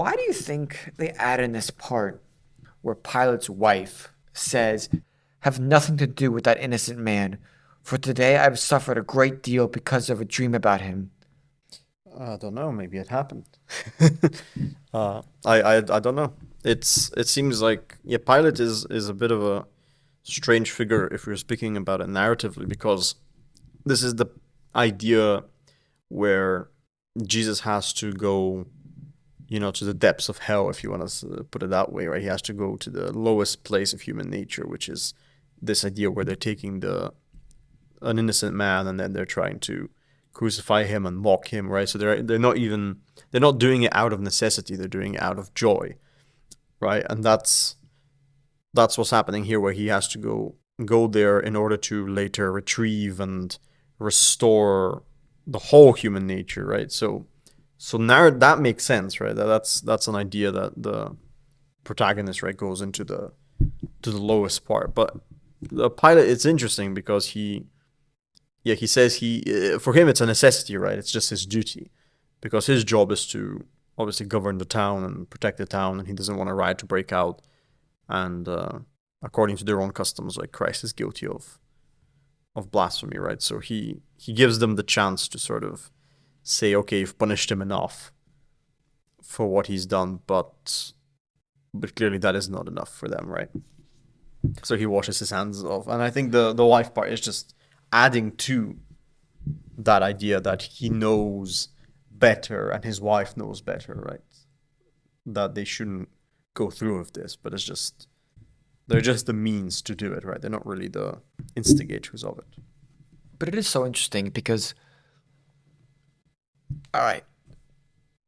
why do you think they add in this part where Pilate's wife says, "Have nothing to do with that innocent man, for today I've suffered a great deal because of a dream about him"? I don't know. Maybe it happened. I don't know. It seems like Pilate is a bit of a strange figure if we're speaking about it narratively, because this is the idea where Jesus has to go, to the depths of hell, if you want to put it that way, right? He has to go to the lowest place of human nature, which is this idea where they're taking the an innocent man and then they're trying to crucify him and mock him, right? So they're not doing it out of necessity, they're doing it out of joy, right? And that's what's happening here, where he has to go there in order to later retrieve and restore the whole human nature, right? So now that makes sense, right? That's an idea that the protagonist, right, goes into the lowest part. But the pilot, it's interesting because he says for him it's a necessity, right? It's just his duty, because his job is to obviously govern the town and protect the town, and he doesn't want a riot to break out. And according to their own customs, like, Christ is guilty of blasphemy, right? So he gives them the chance to sort of say, okay, you've punished him enough for what he's done, but clearly that is not enough for them, right? So he washes his hands off, and I think the wife part is just adding to that idea that he knows better and his wife knows better, right? That they shouldn't go through with this, but they're just the means to do it, right? They're not really the instigators of it. But it is so interesting because, all right,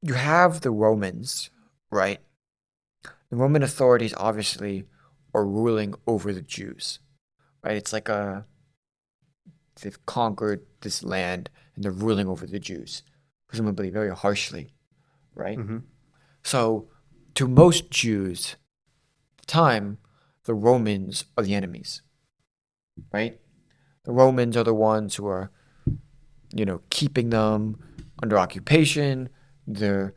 you have the Romans, right? The Roman authorities obviously are ruling over the Jews, right? It's like they've conquered this land and they're ruling over the Jews, presumably very harshly, right? Mm-hmm. So, to most Jews, at the time, the Romans are the enemies, right? The Romans are the ones who are, keeping them under occupation. They're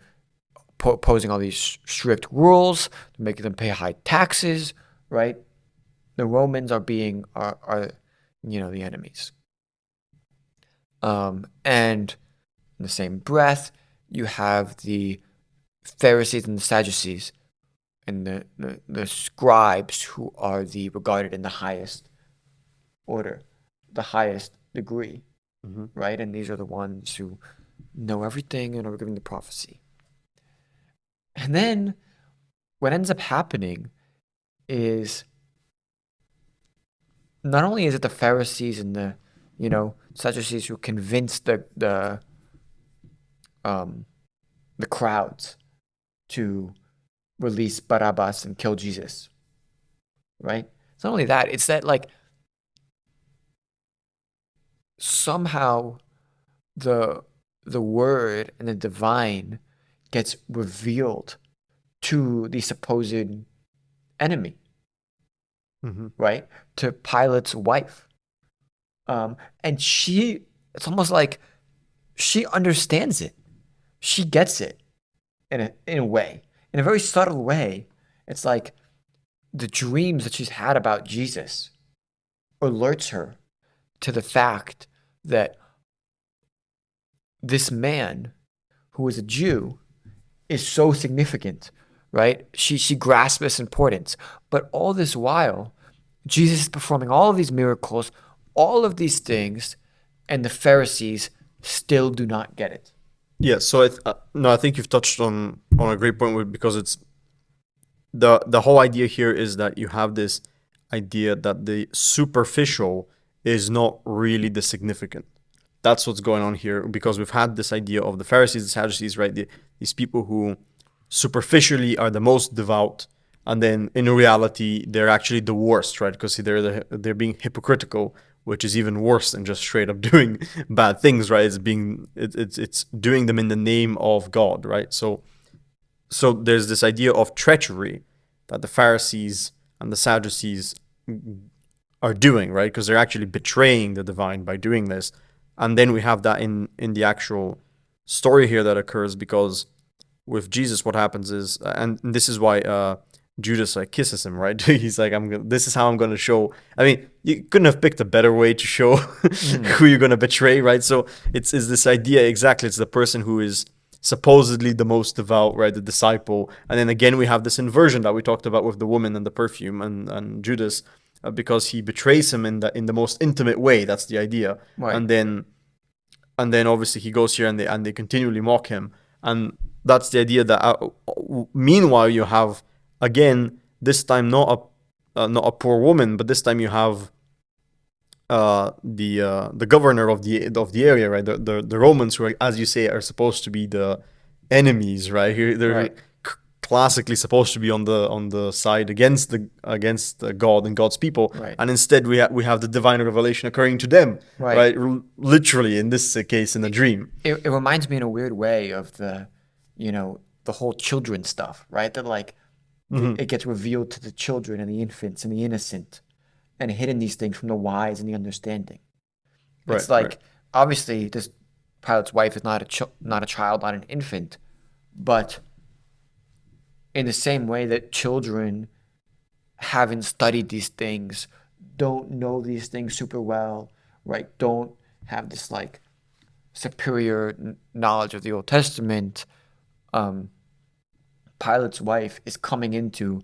posing all these strict rules, making them pay high taxes, right? The Romans are the enemies. And in the same breath, you have the Pharisees and the Sadducees and the scribes, who are regarded in the highest order, the highest degree, Mm-hmm. right? And these are the ones who know everything and are giving the prophecy. And then what ends up happening is, not only is it the Pharisees and the Sadducees who convince the crowds to release Barabbas and kill Jesus, right? It's not only that, it's that, like, somehow the word and the divine gets revealed to the supposed enemy, Mm-hmm. right? To Pilate's wife. And it's almost like she understands it. She gets it in a way, in a very subtle way. It's like the dreams that she's had about Jesus alerts her to the fact that this man, who is a Jew, is so significant, right? She grasps this importance. But all this while, Jesus is performing all of these miracles, all of these things, and the Pharisees still do not get it. Yeah, so no, I think you've touched on a great point because it's the whole idea here is that you have this idea that the superficial is not really the significant. That's what's going on here, because we've had this idea of the Pharisees, the Sadducees, right? These people who superficially are the most devout, and then in reality they're actually the worst, right? Because they're being hypocritical, which is even worse than just straight up doing bad things, right? It's doing them in the name of God, right? So there's this idea of treachery that the Pharisees and the Sadducees are doing, right? Because they're actually betraying the divine by doing this. And then we have that in the actual story here that occurs, because with Jesus, what happens is, and this is why Judas like kisses him, right? He's like, this is how I'm gonna show. I mean, you couldn't have picked a better way to show who you're gonna betray, right? So it's this idea exactly. It's the person who is supposedly the most devout, right? The disciple, and then again we have this inversion that we talked about with the woman and the perfume and Judas, because he betrays him in the most intimate way. That's the idea, Right. and then obviously he goes here and they continually mock him, and that's the idea that meanwhile you have again this time not a poor woman, but this time you have the governor of the area, right? The Romans, who are, as you say, are supposed to be the enemies, right? Here they're Right. classically supposed to be on the side against God and God's people, Right. and instead we have the divine revelation occurring to them, Right. Literally in this case in a dream. It reminds me in a weird way of the whole children stuff, right? That like it gets revealed to the children and the infants and the innocent, and hidden these things from the wise and the understanding. It's Right, like right. obviously this Pilate's wife is not a child, not an infant, but in the same way that children haven't studied these things, don't know these things super well, right? Don't have this like superior knowledge of the Old Testament. Um, Pilate's wife is coming into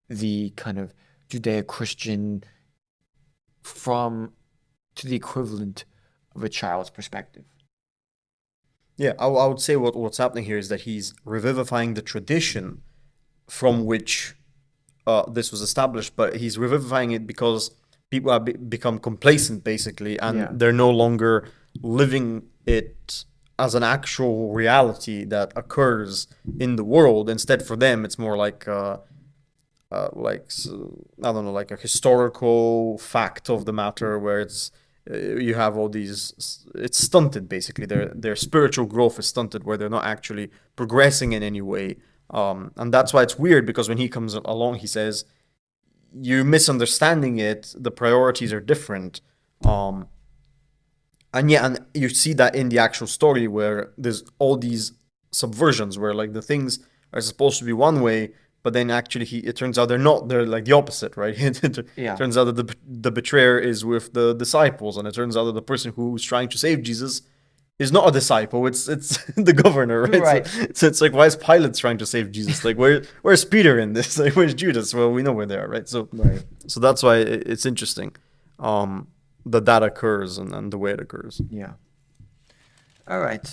the kind of Judeo-Christian from to the equivalent of a child's perspective. Yeah, I would say what's happening here is that he's revivifying the tradition from which this was established, but he's revivifying it because people have become complacent, basically, and Yeah. they're no longer living it as an actual reality that occurs in the world. Instead, for them, it's more like I don't know, like a historical fact of the matter, where it's you have all these. It's stunted, basically. Their spiritual growth is stunted, where they're not actually progressing in any way. And that's why it's weird, because when he comes along, he says, "You're misunderstanding it. The priorities are different." And yeah, and you see that in the actual story, where there's all these subversions, where like the things are supposed to be one way, but then actually it turns out they're not. They're like the opposite, right? It Yeah. turns out that the betrayer is with the disciples, and it turns out that the person who's trying to save Jesus is not a disciple. It's the governor, right? Right. So it's like, why is Pilate trying to save Jesus? Like, where's Peter in this? Like, where's Judas? Well, we know where they are, right? Right. So that's why it's interesting that occurs, and the way it occurs. Yeah. All right.